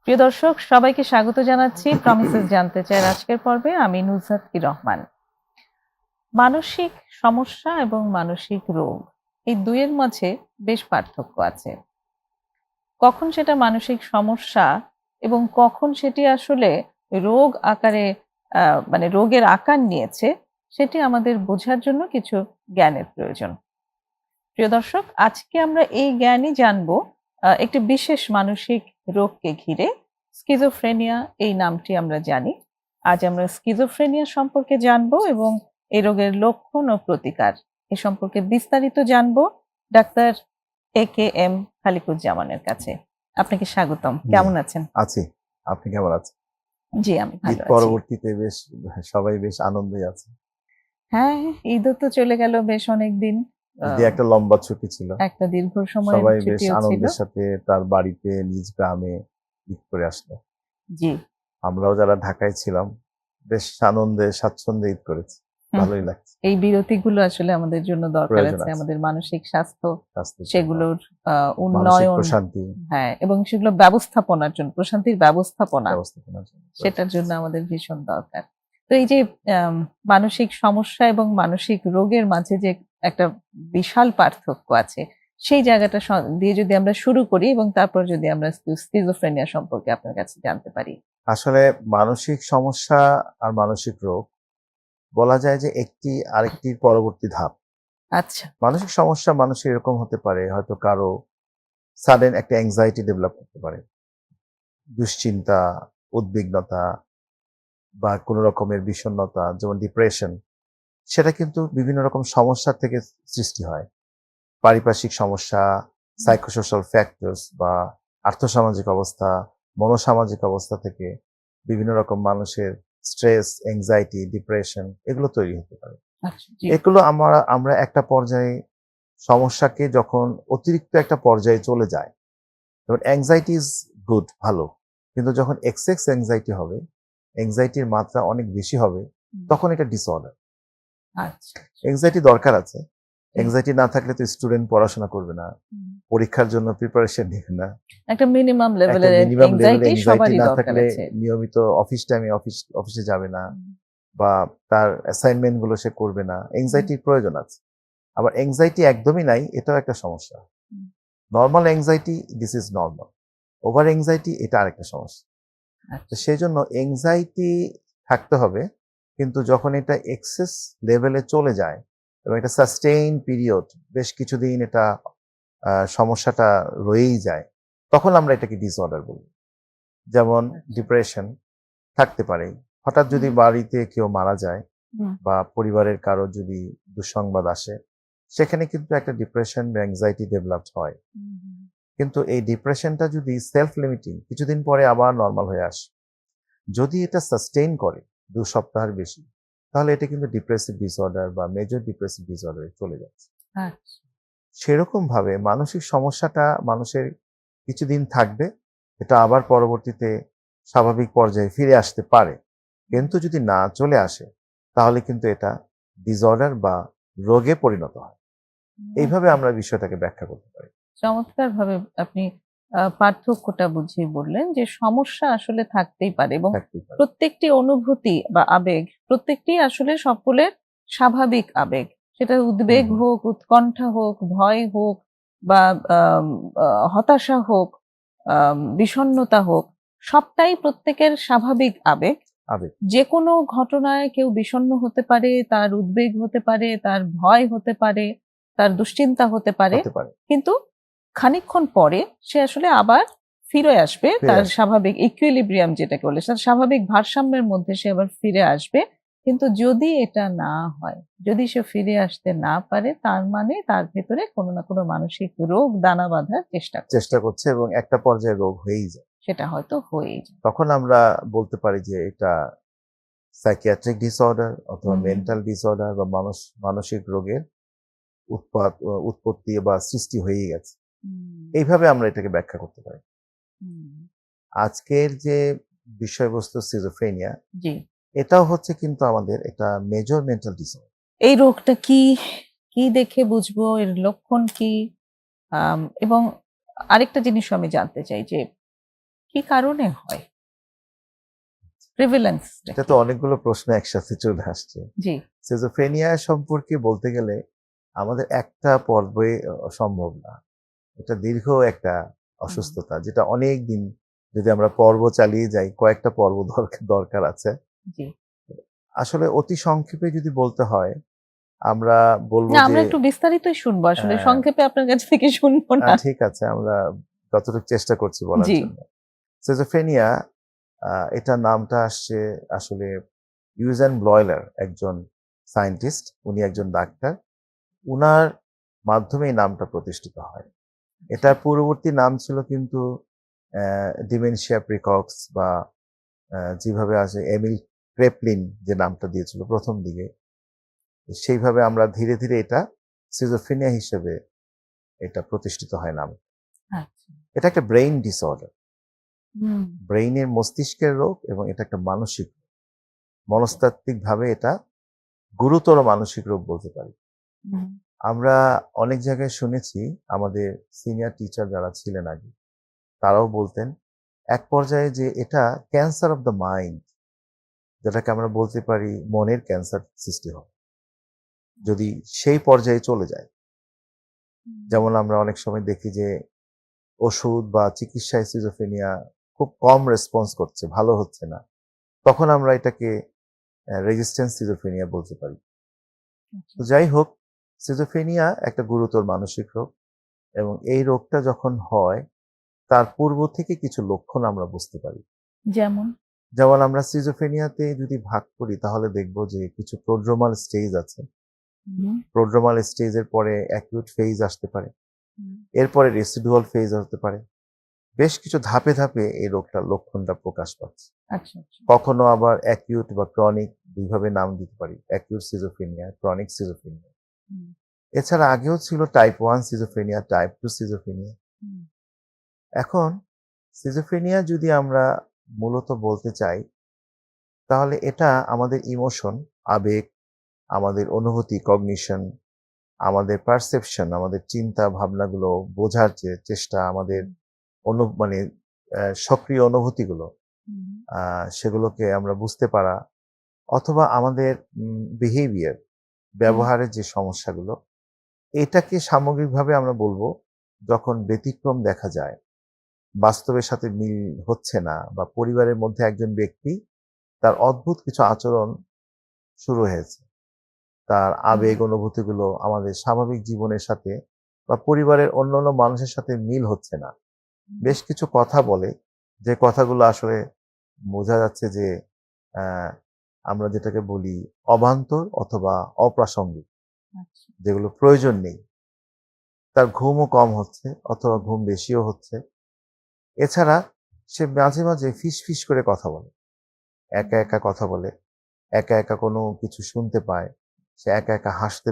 প্রিয় দর্শক, সবাইকে স্বাগত জানাচ্ছি প্রমিসেস জানতে চাই আজকের পর্বে। আমি নুসরাত কি রহমান। মানসিক সমস্যা এবং মানসিক রোগ এই দুইয়ের মাঝে বেশ পার্থক্য আছে। কখন সেটা মানসিক সমস্যা এবং কখন সেটি আসলে রোগ আকারে মানে রোগের আকার নিয়েছে, সেটি আমাদের বোঝার জন্য কিছু জ্ঞানের প্রয়োজন। প্রিয় দর্শক, আজকে আমরা এই জ্ঞানই জানবো একটি বিশেষ মানসিক রোগকে ঘিরে। স্কিজোফ্রেনিয়া এই নামটি আমরা জানি। আজ আমরা স্কিজোফ্রেনিয়া সম্পর্কে জানবো এবং এই রোগের লক্ষণ ও প্রতিকার এ সম্পর্কে বিস্তারিত জানবো ডাক্তার এ.কে.এম. খালিকুজ্জামানের কাছে। আপনাকে স্বাগতম। জি, কেমন আছেন? আছি। আপনি কেমন আছেন? জি, আমি ঈদ ভালো আছি। পরবর্তীতে সবাই বেশ আনন্দেই আছে। হ্যাঁ, ঈদও তো চলে গেল বেশ অনেকদিন। আ ঈদে একটা লম্বা ছুটি ছিল। একটা দীর্ঘ সময়ের সবাই বেশ ছুটিও ছিল। আনন্দের সাথে তার বাড়িতে নিজ গ্রামে ঈদ করে আসলো। জি। আমরাও যারা ঢাকায় ছিলাম বেশ আনন্দে স্বাচ্ছন্দ্যে ঈদ করেছি। হুম, ভালোই লাগছে। এই বিরতিগুলো আসলে আমাদের জন্য দরকার প্রয়োজন আছে। আছে আমাদের মানসিক স্বাস্থ্য, স্বাস্থ্যের জন্য। সেগুলোর মানসিক উন্নয়ন, প্রশান্তি হ্যাঁ, এবং সেগুলো ব্যবস্থাপনার জন্য, প্রশান্তির ব্যবস্থাপনা, ব্যবস্থাপনার জন্য প্রয়োজন সেটার জন্য আছে। আমাদের ভীষণ দরকার। তো এই যে মানসিক সমস্যা এবং মানসিক রোগের মাঝে যে একটা বিশাল পার্থক্য আছে, সেই জায়গাটা দিয়ে যদি আমরা শুরু করি এবং তারপর যদি আমরা স্কিজোফ্রেনিয়া সম্পর্কে আপনার কাছে জানতে পারি। আসলে মানসিক সমস্যা আর মানসিক রোগ বলা যায় যে একটি আরেকটির পরবর্তী ধাপ। আচ্ছা। মানসিক সমস্যা মানুষের এরকম হতে পারে, হয়তো কারো সাডেন একটা অ্যাংজাইটি ডেভেলপ করতে পারে। দুশ্চিন্তা, উদ্বিগ্নতা বা কোনো রকমের বিষণ্ণতা যেমন ডিপ্রেশন, সেটা কিন্তু বিভিন্ন রকম সমস্যা থেকে সৃষ্টি হয়। পারিপার্শ্বিক সমস্যা, সাইকোসোশ্যাল ফ্যাক্টরস বা আর্থসামাজিক অবস্থা, মনোসামাজিক অবস্থা থেকে বিভিন্ন রকম মানুষের স্ট্রেস, অ্যাংজাইটি, ডিপ্রেশন এগুলো তৈরি হতে পারে। আচ্ছা, জি। এগুলো আমরা একটা পর্যায়ে সমস্যাকে যখন অতিরিক্ত একটা পর্যায়ে চলে যায়, যেমন অ্যাংজাইটি ইজ গুড, ভালো। কিন্তু যখন এক্সেস অ্যাংজাইটি হবে, অ্যাংজাইটির মাত্রা অনেক বেশি হবে, হুম, তখন এটা ডিসঅর্ডার। আচ্ছা, অ্যাংজাইটি দরকার আছে। জি। অ্যাংজাইটি না থাকলে তো স্টুডেন্ট পড়াশোনা করবে না, হুম। পরীক্ষার জন্য প্রিপারেশন নেবে না। একটা মিনিমাম একটা লেভেলের মিনিমাম লেভেলে এনক্সাইটি অ্যাংজাইটি সবারই না দরকার থাকলে আছে। নিয়মিত অফিস টাইমে অফিসে যাবে না হুম, বা তার অ্যাসাইনমেন্ট গুলো সে করবে না। হুম, অ্যাংজাইটির প্রয়োজন আছে। আবার অ্যাংজাইটি একদমই নাই, এটাও একটা সমস্যা। হুম। Normal anxiety, this is normal. Over anxiety এটা আরেকটা সমস্যা। তো আচ্ছা। সেজন্য এনক্সাইটি থাকতে হবে, কিন্তু যখন এটা এক্সেস লেভেলে চলে যায় এবং এটা সাস্টেইন পিরিয়ড, বেশ কিছুদিন এটা সমস্যাটা রয়েই যায়, তখন আমরা এটাকে ডিসঅর্ডার বলি। যেমন আচ্ছা। ডিপ্রেশন থাকতে পারে। হঠাৎ হুম, যদি বাড়িতে কেউ মারা যায় হুম, বা পরিবারের কারো যদি দুঃসংবাদ আসে, সেখানে কিন্তু একটা ডিপ্রেশন বা অ্যাংজাইটি ডেভেলপড হয়। হুম, হুম। কিন্তু এই ডিপ্রেশনটা যদি সেলফ লিমিটিং, কিছুদিন পরে আবার নরমাল হয়ে আসে। যদি এটা সাস্টেইন করে ২ সপ্তাহের বেশি, তাহলে এটা কিন্তু ডিপ্রেসিভ ডিসঅর্ডার বা মেজর ডিপ্রেসিভ ডিসঅর্ডারে চলে যাচ্ছে। আচ্ছা। সেরকমভাবে মানসিক সমস্যাটা মানুষের কিছুদিন থাকবে, এটা আবার পরবর্তীতে স্বাভাবিক পর্যায়ে ফিরে আসতে পারে। হুম, কিন্তু যদি না চলে আসে, তাহলে কিন্তু এটা ডিসঅর্ডার বা রোগে পরিণত হয়। এইভাবে ওকে। আমরা বিষয়টাকে ব্যাখ্যা করতে পারি। চমৎকারভাবে আপনি পার্থক্যটা বুঝিয়ে বললেন যে সমস্যা আসলে থাকতেই পারে এবং থাকতেই পারে। প্রত্যেকটি অনুভূতি বা আবেগ প্রত্যেকটি আসলে সকলের স্বাভাবিক আবেগ। সেটা হুম, উদ্বেগ হুম। হোক, উৎকণ্ঠা হোক, ভয় হোক বা আম হতাশা হোক, বিষণ্ণতা হোক, সবটাই প্রত্যেকের স্বাভাবিক আবেগ। আবেগ যেকোনো ঘটনায় কেউ বিষণ্ণ হতে পারে, তার উদ্বেগ হতে পারে, তার ভয় হতে পারে, তার দুশ্চিন্তা হতে পারে। হতে পারে। কিন্তু খানিকক্ষণ পরে সে আসলে আবার ফিরে আসবে ফিরে তার আসবে। স্বাভাবিক ইকুইলিব্রিয়াম যেটাকে বলে, তার স্বাভাবিক ভারসাম্যের মধ্যে সে আবার ফিরে আসবে। কিন্তু যদি এটা না হয়, যদি সে ফিরে আসতে না পারে, তার মানে তার ভেতরে কোনো না কোনো মানসিক রোগ দানা বাঁধার চেষ্টা করছে। চেষ্টা করছে এবং একটা পর্যায়ে রোগ হয়েই যায়। সেটা হয়তো হয়েই যায়। তখন আমরা বলতে পারি যে এটা সাইকিয়াট্রিক ডিসঅর্ডার অথবা হুম, মেন্টাল ডিসঅর্ডার বা মানসিক রোগের উৎপত্তি বা সৃষ্টি হয়েই গেছে। হুম, এইভাবে আমরা এটাকে ব্যাখ্যা করতে পারি। হুম। আজকের যে বিষয়বস্তু সিজোফ্রেনিয়া, জি। এটাও হচ্ছে কিন্তু আমাদের একটা মেজর মেন্টাল ডিসঅর্ডার। এই রোগটা কি, কি দেখে বুঝবো? এর লক্ষণ কি? এবং আরেকটা জিনিসও আমি জানতে চাই যে কি কারণে হয় প্রিভিলেন্স? এটা তো অনেকগুলো প্রশ্ন একসাথে চলে আসছে। জি। সিজোফ্রেনিয়া সম্পর্কে বলতে গেলে আমাদের একটা পর্বে সম্ভব না। এটা দীর্ঘ একটা অসুস্থতা যেটা অনেক দিন, যদি আমরা পর্ব চালিয়ে যাই কয়েকটা পর্ব দরকার আছে। জি। আসলে অতি সংক্ষেপে যদি বলতে হয়, আমরা বলবো না, যে আমরা একটু বিস্তারিতই শুনবো, আসলে আহ, সংক্ষেপে আপনার কাছ থেকে শুনবো না। ঠিক আছে, আমরা যতটুকু চেষ্টা করছি বলার জি। জন্য। সিজোফ্রেনিয়া, এটা নামটা আসছে আসলে ইউজেন ব্লয়লার, একজন সায়েন্টিস্ট, উনি একজন ডাক্তার, উনার মাধ্যমে এই নামটা প্রতিষ্ঠিত হয়। এটার পূর্ববর্তী নাম ছিল কিন্তু ডিমেনশিয়া প্রিকক্স, বা যেভাবে আছে এমিল ক্রেপলিন যে নামটা দিয়েছিল প্রথম দিকে, সেইভাবে আমরা ধীরে ধীরে এটা সিজোফ্রেনিয়া হিসেবে এটা প্রতিষ্ঠিত হয় নাম। আচ্ছা। এটা একটা ব্রেইন ডিসঅর্ডার, হুম। ব্রেইনের মস্তিষ্কের রোগ, এবং এটা একটা মানসিক রোগ। মনস্তাত্ত্বিক ভাবে এটা গুরুতর মানসিক রোগ বলতে পারি। হুম। আমরা অনেক জায়গায় শুনেছি, আমাদের সিনিয়র টিচার যারা ছিলেন আগে তারাও বলতেন এক পর্যায়ে যে এটা ক্যান্সার অফ দ্য মাইন্ড, যেটাকে আমরা বলতে পারি মনের ক্যান্সার সৃষ্টি হয় যদি সেই পর্যায়ে চলে যায়। যেমন আমরা অনেক সময় দেখি যে ওষুধ বা চিকিৎসায় সিজোফ্রেনিয়া খুব কম রেসপন্স করছে, ভালো হচ্ছে না, তখন আমরা এটাকে রেজিস্ট্যান্স সিজোফ্রেনিয়া বলতে পারি। তো যাই হোক, সিজোফ্রেনিয়া একটা গুরুতর মানসিক রোগ, এবং এই রোগটা যখন হয় তার পূর্ব থেকে কিছু লক্ষণ আমরা বুঝতে পারি। যেমন? যেমন আমরা সিজোফ্রেনিয়াতে যদি ভাগ করি তাহলে দেখব যে কিছু প্রোড্রোমাল স্টেজ আছে। হুম। প্রোড্রোমাল স্টেজের পরে অ্যাকিউট ফেজ আসতে পারে, হুম। এরপরে রেসিডুয়াল ফেজ হতে পারে। বেশ কিছু ধাপে ধাপে এই রোগটার লক্ষণটা প্রকাশ পাচ্ছে। আচ্ছা, আচ্ছা। কখনো আবার অ্যাকিউট বা ক্রনিক দুইভাবে নাম দিতে পারি, অ্যাকিউট সিজোফ্রেনিয়া, ক্রনিক সিজোফ্রেনিয়া। হুম। এছাড়া আগেও ছিল টাইপ 1 সিজোফ্রেনিয়া, টাইপ 2 সিজোফ্রেনিয়া। হুম। এখন সিজোফ্রেনিয়া যদি আমরা মূলত বলতে চাই, তাহলে এটা আমাদের ইমোশন, আবেগ, আমাদের অনুভূতি, কগনিশন, আমাদের পারসেপশন, আমাদের চিন্তা ভাবনাগুলো বোঝার যে চেষ্টা, আমাদের মানে সক্রিয় অনুভূতিগুলো, হুম। সেগুলোকে আমরা বুঝতে পারা, অথবা আমাদের বিহেভিয়ার, হুম। ব্যবহারের যে সমস্যাগুলো, এটাকে সামগ্রিকভাবে আমরা বলবো যখন ব্যতিক্রম দেখা যায়, বাস্তবের সাথে মিল হচ্ছে না, বা পরিবারের মধ্যে একজন ব্যক্তি তার অদ্ভুত কিছু আচরণ শুরু হয়েছে, তার আবেগ অনুভূতিগুলো আমাদের স্বাভাবিক জীবনের সাথে বা পরিবারের অন্যান্য মানুষের সাথে মিল হচ্ছে না। বেশ কিছু কথা বলে, যে কথাগুলো আসলে বোঝা যাচ্ছে যে আহ, আমরা যেটাকে বলি অবান্তর অথবা অপ্রাসঙ্গিক, আচ্ছা। যেগুলো প্রয়োজন নেই। তার ঘুমও কম হচ্ছে অথবা ঘুম বেশিও হচ্ছে। এছাড়া সে মাঝে মাঝে ফিস ফিস করে কথা বলে, একা একা কথা বলে, একা একা কোনো কিছু শুনতে পায়, সে একা একা হাসতে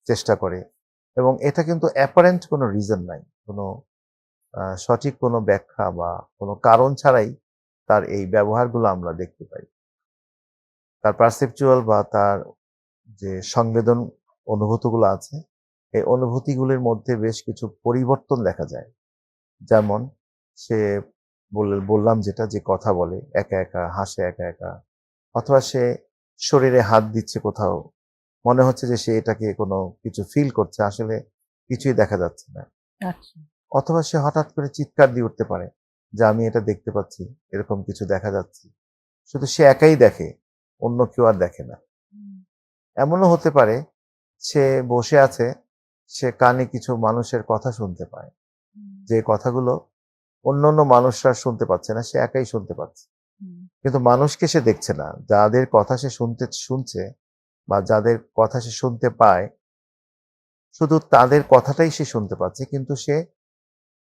চেষ্টা করে, এবং এটা কিন্তু অ্যাপারেন্ট কোনো রিজন নাই, কোনো সঠিক কোনো ব্যাখ্যা বা কোনো কারণ ছাড়াই তার এই ব্যবহারগুলো আমরা দেখতে পাই। তার পারসেপচুয়াল বা তার যে সংবেদন অনুভূতিগুলো আছে, এই অনুভূতিগুলির মধ্যে বেশ কিছু পরিবর্তন দেখা যায়। যেমন সে বললাম যেটা, যে কথা বলে, একা একা হাসে, একা একা, অথবা সে শরীরে হাত দিচ্ছে কোথাও, মনে হচ্ছে যে সে এটাকে কোনো কিছু ফিল করছে, আসলে কিছুই দেখা যাচ্ছে না। আচ্ছা। অথবা সে হঠাৎ করে চিৎকার দিয়ে উঠতে পারে যে আমি এটা দেখতে পাচ্ছি, এরকম কিছু দেখা যাচ্ছে। শুধু সে একাই দেখে, অন্য কেউ আর দেখে না। হুম। এমনও হতে পারে সে বসে আছে, সে কানে কিছু মানুষের কথা শুনতে পায়, হুম। যে কথাগুলো অন্যান্য মানুষরা শুনতে পাচ্ছে না, সে একাই শুনতে পাচ্ছে। হুম। কিন্তু মানুষকে সে দেখছে না, যাদের কথা সে শুনছে বা যাদের কথা সে শুনতে পায়, শুধু তাদের কথাটাই সে শুনতে পাচ্ছে, কিন্তু সে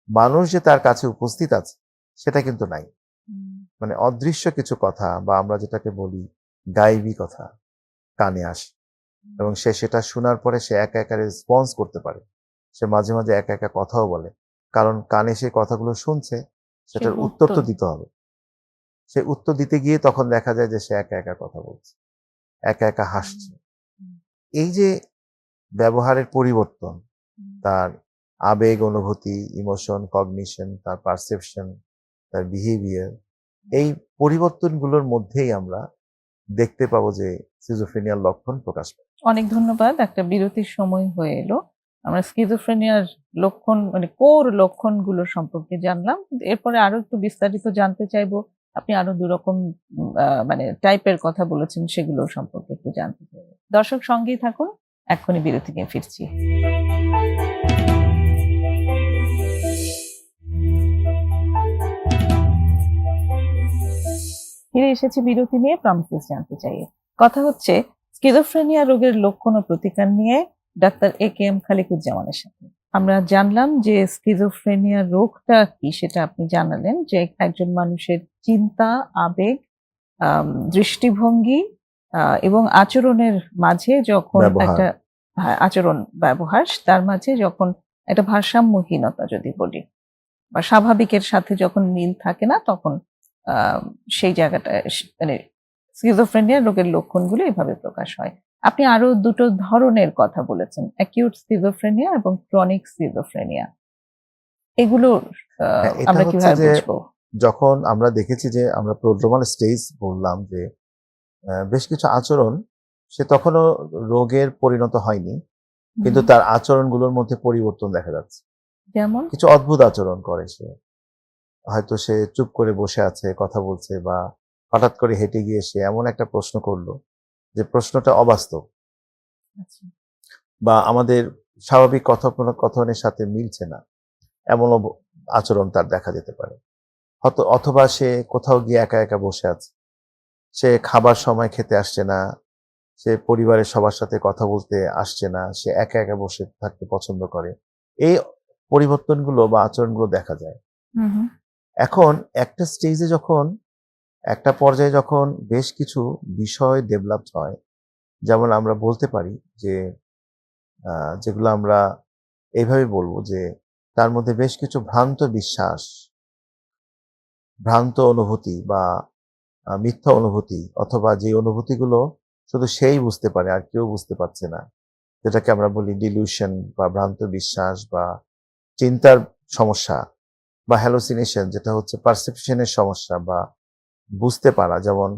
মানুষ যে তার কাছে উপস্থিত আছে সেটা কিন্তু নাই। হুম। মানে অদৃশ্য কিছু কথা, বা আমরা যেটাকে বলি গায়েবী কথা, কানে আসে, এবং সে সেটা শোনার পরে সে একা একা রেসপন্স করতে পারে। সে মাঝে মাঝে একা একা কথাও বলে, কারণ কানে সে কথাগুলো শুনছে, সে সেটার উত্তর উত্তর। তো দিতে হবে। সে উত্তর দিতে গিয়ে তখন দেখা যায় যে সে একা একা কথা বলছে, একা একা হুম। হাসছে। হুম। এই যে ব্যবহারের পরিবর্তন, হুম। তার আবেগ অনুভূতি, ইমোশন, কগনিশন, তার পারসেপশন, তার বিহেভিয়ার, এই পরিবর্তনগুলোর মধ্যেই আমরা দেখতে পাবো যে সিজোফ্রেনিয়ার লক্ষণ প্রকাশ পায়। অনেক ধন্যবাদ। একটা বিরতির সময় হয়ে এলো। আমরা স্কিজোফ্রেনিয়ার লক্ষণ মানে কোর লক্ষণগুলো সম্পর্কে জানলাম। কিন্তু এরপরে আরো একটু বিস্তারিত জানতে চাইবো। আপনি আরো ২ রকম মানে টাইপের কথা বলেছেন সেগুলো সম্পর্কে একটু জানতে চাইবো। দর্শক সঙ্গেই থাকুন। এক্ষুনি বিরতি নিয়ে ফিরছি। ফিরে এসেছি বিরতি নিয়ে প্রমিসেস জানতে চাই। কথা হচ্ছে স্কিজোফ্রেনিয়া রোগের লক্ষণ ও প্রতিকার নিয়ে ডাক্তার এ.কে.এম. খালিকুজ্জামানের সাথে। আমরা জানলাম যে স্কিজোফ্রেনিয়া রোগটা কি সেটা আপনি জানালেন যে একজন মানুষের চিন্তা, আবেগ, দৃষ্টিভঙ্গি এবং আচরণের মাঝে যখন ব্যবহার। একটা আচরণ ব্যবহার তার মাঝে যখন একটা ভারসাম্যহীনতা যদি বলি বা স্বাভাবিকের সাথে যখন মিল থাকে না তখন সেই জায়গাটা মানে স্কিজোফ্রেনিয়া রোগের লক্ষণগুলো এভাবে প্রকাশ হয়। আপনি আরো ২ টো ধরনের কথা বলেছেন। অ্যাকিউট স্কিজোফ্রেনিয়া এবং ক্রনিক স্কিজোফ্রেনিয়া। এগুলো হ্যাঁ, এটা আমরা হচ্ছে কিভাবে যে বুঝবো? যখন আমরা দেখেছি যে আমরা প্রোড্রোমাল স্টেজ বললাম যে বেশ কিছু আচরণ সে তখনও রোগের পরিণত হয়নি, কিন্তু হুম, তার আচরণগুলোর মধ্যে পরিবর্তন দেখা যাচ্ছে। যেমন? কিছু অদ্ভুত আচরণ করে সে। হয়তো সে চুপ করে বসে আছে, কথা বলছে, বা হঠাৎ করে হেঁটে গিয়ে সে এমন একটা প্রশ্ন করলো যে প্রশ্নটা অবাস্তব, আচ্ছা। বা আমাদের স্বাভাবিক কথোপকথনের সাথে মিলছে না, এমন আচরণ তার দেখা যেতে পারে। অথবা সে কোথাও গিয়ে একা একা বসে আছে, সে খাবার সময় খেতে আসছে না, সে পরিবারের সবার সাথে কথা বলতে আসছে না, সে একা একা বসে থাকতে পছন্দ করে। এই পরিবর্তনগুলো বা আচরণগুলো দেখা যায়। হুম, হুম। এখন একটা স্টেজে যখন, একটা পর্যায়ে যখন বেশ কিছু বিষয় ডেভেলপড হয়, যেমন আমরা বলতে পারি যে যেগুলো আমরা এইভাবে বলবো যে তার মধ্যে বেশ কিছু ভ্রান্ত বিশ্বাস, ভ্রান্ত অনুভূতি, বা মিথ্যা অনুভূতি, অথবা যে অনুভূতিগুলো শুধু সেই বুঝতে পারে আর কেউ বুঝতে পারছে না, যেটাকে আমরা বলি ডিলিউশন বা ভ্রান্ত বিশ্বাস, বা চিন্তার সমস্যা, বা হ্যালোসিনেশন যেটা হচ্ছে পারসেপশনের সমস্যা, বা বুঝতে পারা, যেমন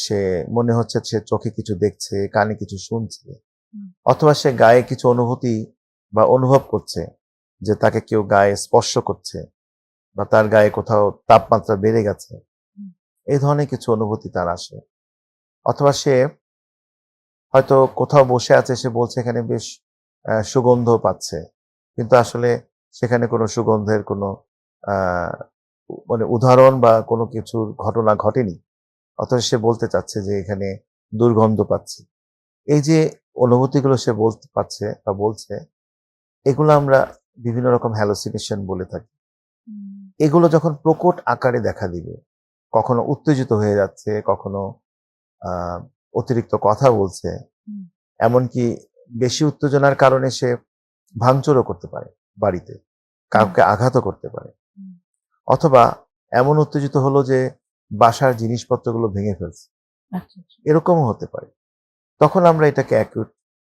সে মনে হচ্ছে সে চোখে কিছু দেখছে, কানে কিছু শুনছে, হুম, অথবা সে গায়ে কিছু অনুভূতি বা অনুভব করছে যে তাকে কেউ গায়ে স্পর্শ করছে, বা তার গায়ে কোথাও তাপমাত্রা বেড়ে গেছে। হুম, এই ধরনের কিছু অনুভূতি তার আসে। অথবা সে হয়তো কোথাও বসে আছে, সে বলছে এখানে বেশ সুগন্ধ পাচ্ছে, কিন্তু আসলে সেখানে কোনো সুগন্ধের কোনো আহ, মানে উদাহরণ বা কোনো কিছুর ঘটনা ঘটেনি, অথচ সে বলতে চাচ্ছে যে এখানে দুর্গন্ধ পাচ্ছি। এই যে অনুভূতিগুলো সে বলতে পারছে বা বলছে, এগুলো আমরা বিভিন্ন রকম হ্যালোসিনেশন বলে থাকি। হুম, এগুলো যখন প্রকট আকারে দেখা দিবে, কখনো উত্তেজিত হয়ে যাচ্ছে, কখনো আহ অতিরিক্ত কথা বলছে, হুম, এমনকি বেশি উত্তেজনার কারণে সে ভাঙচুরও করতে পারে বাড়িতে, হুম, কাউকে আঘাতও করতে পারে, হুম। অথবা এমন উত্তেজিত হলো যে বাসার জিনিসপত্রগুলো ভেঙে ফেলছে, আচ্ছা, আচ্ছা। এরকমও হতে পারে। তখন আমরা এটাকে অ্যাকিউট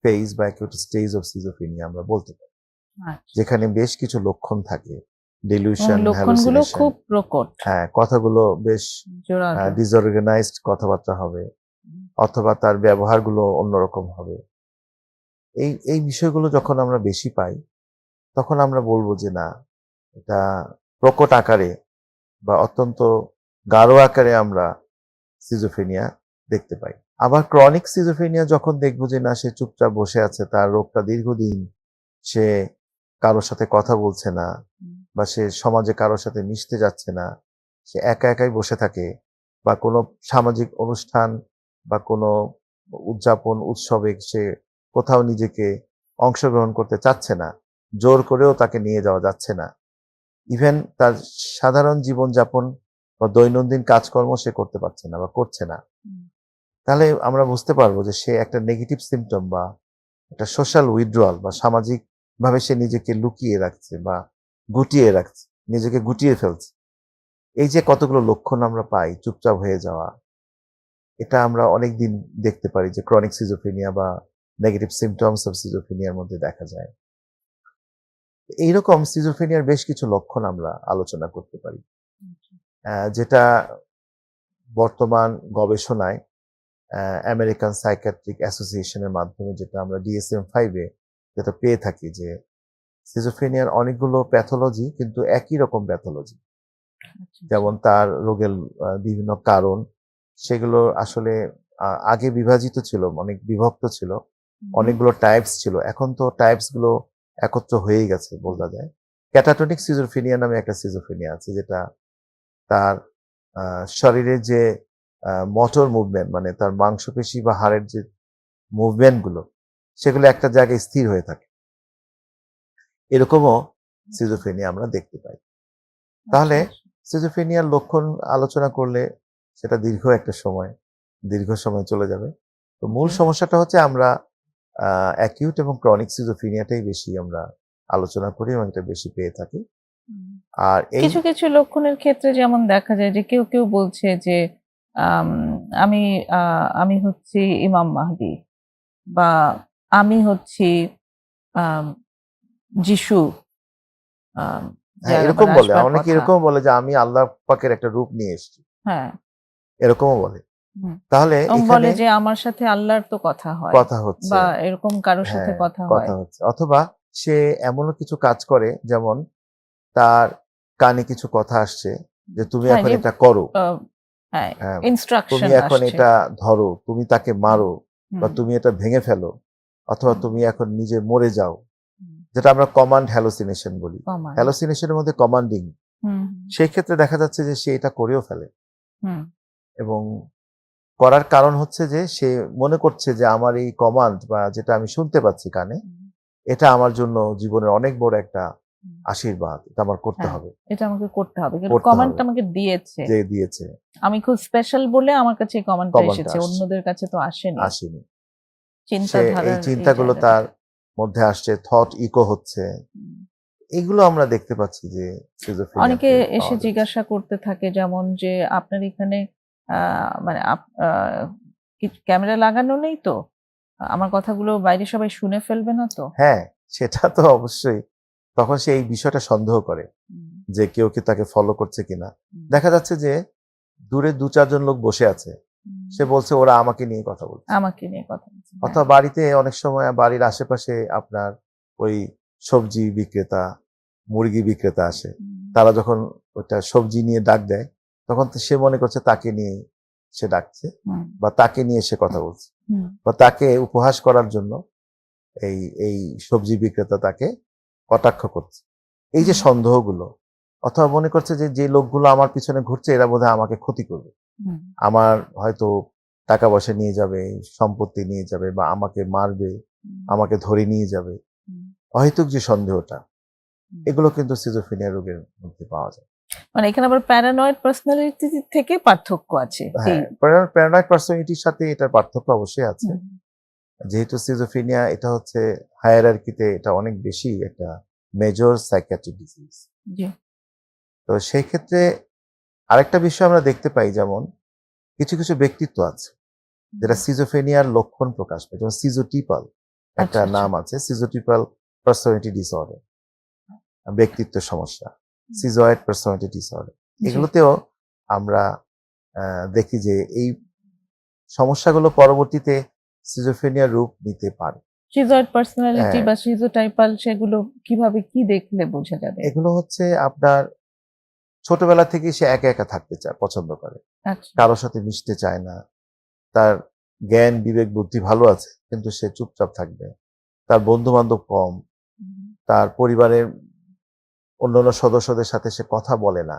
ফেজ বা অ্যাকিউট স্টেজ অফ সিজোফ্রেনিয়া আমরা বলতে পারি, আচ্ছা। যেখানে বেশ কিছু লক্ষণ থাকে, এবং ডিলিউশন, লক্ষণগুলো হ্যালোসিনেশন, খুব প্রকট, হ্যাঁ, কথাগুলো বেশ জোরালো। ডিসঅর্গানাইজড কথাবার্তা হবে, হুম, অথবা তার ব্যবহারগুলো অন্যরকম হবে। এই বিষয়গুলো যখন আমরা বেশি পাই, তখন আমরা বলবো যে না, এটা প্রকট আকারে বা অত্যন্ত গাঢ় আকারে আমরা সিজোফ্রেনিয়া দেখতে পাই। আবার ক্রনিক সিজোফ্রেনিয়া যখন দেখবো যে না, সে চুপচাপ বসে আছে, তার রোগটা দীর্ঘদিন, সে কারোর সাথে কথা বলছে না, হুম, বা সে সমাজে কারোর সাথে মিশতে যাচ্ছে না, সে একা একাই বসে থাকে, বা কোনো সামাজিক অনুষ্ঠান বা কোনো উদযাপন উৎসবে সে কোথাও নিজেকে অংশগ্রহণ করতে চাচ্ছে না, জোর করেও তাকে নিয়ে যাওয়া যাচ্ছে না, ইভেন তার সাধারণ জীবনযাপন বা দৈনন্দিন কাজকর্ম সে করতে পারছে না বা করছে না, হুম, তাহলে আমরা বুঝতে পারবো যে সে একটা নেগেটিভ সিম্পটম বা একটা সোশ্যাল উইথড্রয়াল, বা সামাজিক ভাবে সে নিজেকে লুকিয়ে রাখছে বা গুটিয়ে রাখছে, নিজেকে গুটিয়ে ফেলছে। এই যে কতগুলো লক্ষণ আমরা পাই, চুপচাপ হয়ে যাওয়া, এটা আমরা অনেকদিন দেখতে পারি যে ক্রনিক সিজোফ্রেনিয়া বা নেগেটিভ সিম্পটমস অফ সিজোফ্রেনিয়ার মধ্যে দেখা যায়। এইরকম সিজোফ্রেনিয়ার বেশ কিছু লক্ষণ আমরা আলোচনা করতে পারি। যেটা বর্তমান গবেষণায় আমেরিকান সাইকিয়াট্রিক অ্যাসোসিয়েশনের মাধ্যমে যেটা আমরা DSM-5 যেটা পেয়ে থাকি যে সিজোফ্রেনিয়ার অনেকগুলো প্যাথোলজি কিন্তু একই রকম প্যাথোলজি, আচ্ছা। যেমন তার রোগের বিভিন্ন কারণ সেগুলো আসলে আগে বিভাজিত ছিল, অনেক বিভক্ত ছিল, হুম, অনেকগুলো টাইপস ছিল। এখন তো টাইপস গুলো একত্র হয়েই গেছে বলা যায়। ক্যাটাটোনিক সিজোফ্রেনিয়া নামে একটা সিজোফ্রেনিয়া আছে যেটা তার শরীরের যে মোটর মুভমেন্ট মানে তার মাংসপেশি বা হাড়ের যে মুভমেন্ট গুলো সেগুলো একটা জায়গায় স্থির হয়ে থাকে। এরকমও সিজোফ্রেনিয়া আমরা দেখতে পাই। তাহলে আচ্ছা, আচ্ছা। সিজোফ্রেনিয়ার লক্ষণ আলোচনা করলে সেটা দীর্ঘ সময় চলে যাবে। তো মূল জি। সমস্যাটা হচ্ছে আমরা অ্যাকিউট এবং ক্রনিক সিজোফ্রেনিয়াটাই বেশি আমরা আলোচনা করি এবং এটা বেশি পেয়ে থাকি। হুম। আর এই কিছু, কিছু লক্ষণের ক্ষেত্রে যেমন দেখা যায় যে কেউ বলছে যে আম আমি আমি হচ্ছি ইমাম মাহদী বা আমি হচ্ছি আম যিশু আম হ্যাঁ, যার আবার এরকম বলে। আসবার অনেকে কথা। এরকম বলে যে আমি আল্লাহ পাকের একটা রূপ নিয়ে এসেছি। হ্যাঁ, এরকমও বলে। হুম। তাহলে এবং এখানে বলে যে আমার সাথে আল্লাহর তো কথা হয় কথা হচ্ছে, বা এরকম কারো সাথে হ্যাঁ, কথা হয়। কথা হচ্ছে। অথবা সে এমনও কিছু কাজ করে যেমন তার কানে কিছু কথা আসছে যে তুমি হ্যাঁ, এখন যে এটা করো। আ হ্যাঁ, হ্যাঁ, তুমি ইনস্ট্রাকশন এখন আসছে। এটা ধরো, তুমি তাকে মারো বা হুম, তুমি এটা ভেঙে ফেলো অথবা হুম, তুমি এখন নিজে মরে যাও। হুম। যেটা আমরা কমান্ড হ্যালোসিনেশন বলি। কমান্ড। হ্যালোসিনেশনের মধ্যে কমান্ডিং। হুম, সেই ক্ষেত্রে দেখা যাচ্ছে যে সে এটা করেও ফেলে হুম, এবং করার কারণ হচ্ছে যে সে মনে করছে যে আমার এই কমান্ড বা যেটা আমি শুনতে পাচ্ছি কানে, হুম, এটা আমার জন্য জীবনের অনেক বড় একটা হুম। আশীর্বাদ। এটা আমার করতে হ্যাঁ, হবে, এটা আমাকে করতে হবে। কিন্তু করতে হবে। কমান্ডটা আমাকে দিয়েছে। যে দিয়েছে আমি খুব স্পেশাল বলে আমার কাছে এই কমান্ডটা কমান্ডটা এসেছে। আসছে, অন্যদের কাছে তো আসেনি। আসেনি। সে এই চিন্তাধারার এই চিন্তাগুলো জায়গা তার থেকে। মধ্যে আসছে, থট ইকো হচ্ছে। হুম। এগুলো আমরা দেখতে পাচ্ছি যে অনেকে সিজোফ্রেনিয়াতে এসে পাওয়া যাচ্ছে। জিজ্ঞাসা করতে থাকে যেমন যে, "আপনার এখানে আ মানে ক্যামেরা লাগানো নেই তো? আমার কথাগুলো বাইরে সবাই শুনে ফেলবে না তো?" হ্যাঁ, সেটা তো অবশ্যই। তখন সে এই বিষয়টা সন্দেহ করে হুম, যে কেউ কি তাকে ফলো করছে কিনা। হুম, দেখা যাচ্ছে যে দূরে ২-৪ জন লোক বসে আছে। হুম। সে বলছে ওরা আমাকে নিয়ে কথা বলছে। আমাকে নিয়ে কথা বলছে। হ্যাঁ। অথবা বাড়িতে অনেক সময় বাড়ির আশেপাশে আপনার ওই সবজি বিক্রেতা, মুরগি বিক্রেতা আসে। হুম, তারা যখন ওইটা সবজি নিয়ে ডাক দেয়, তখন তো সে মনে করছে তাকে নিয়ে সে ডাকছে হুম, বা তাকে নিয়ে সে কথা বলছে হুম, বা তাকে উপহাস করার জন্য এই এই সবজি বিক্রেতা তাকে কটাক্ষ করছে। এই যে হুম, সন্দেহগুলো অথবা মনে করছে যে, যে লোকগুলো আমার পিছনে ঘুরছে এরা বোধহয় আমাকে ক্ষতি করবে। হুম, আমার হয়তো টাকা-পয়সা নিয়ে যাবে, সম্পত্তি নিয়ে যাবে বা আমাকে মারবে, হুম, আমাকে ধরে নিয়ে যাবে। হুম, অহেতুক যে সন্দেহটা, হুম। এগুলো কিন্তু সিজোফ্রেনিয়া রোগের মধ্যে পাওয়া যায়। মানে এখানে আবার প্যারানয়েড পার্সোনালিটি থেকে পার্থক্য আছে। এই হ্যাঁ, প্যারানয়েড পারসোনালিটির সাথে এটার পার্থক্য অবশ্যই আছে। হুম, যেহেতু সিজোফ্রেনিয়া এটা হচ্ছে হায়ারার্কিতে এটা অনেক বেশি একটা মেজর সাইকিয়াট্রিক ডিজিজ। জি। তো সেই ক্ষেত্রে আরেকটা বিষয় আমরা দেখতে পাই যেমন কিছু ব্যক্তিত্ব আছে যেটা হুম, সিজোফ্রেনিয়ার লক্ষণ প্রকাশ পায়। যেমন সিজোটিপাল একটা আচ্ছা, আচ্ছা। নাম আছে। সিজোটিপাল পার্সোনালিটি ডিসঅর্ডার, ব্যক্তিত্বের সমস্যা। হুম, সিজয়েড পার্সোনালিটি ডিসঅর্ডার। জি। এগুলোতেও আমরা দেখি যে এই সমস্যাগুলো পরবর্তীতে সিজোফ্রেনিয়ার রূপ নিতে পারে। শিজয়েড পার্সোনালিটি হ্যাঁ, বা শিজোটাইপাল সেগুলো কিভাবে কি দেখলে বোঝা যাবে? এগুলো হচ্ছে আপনার ছোটবেলা থেকেই সে একা থাকতে চায়, পছন্দ করে। আচ্ছা। কারো সাথে মিশতে চায় না। তার জ্ঞান, বিবেক, বুদ্ধি ভালো আছে, কিন্তু সে চুপচাপ থাকবে। তার বন্ধু-বান্ধব কম। হুম, তার পরিবারের অন্যান্য সদস্যদের সাথে সে কথা বলে না।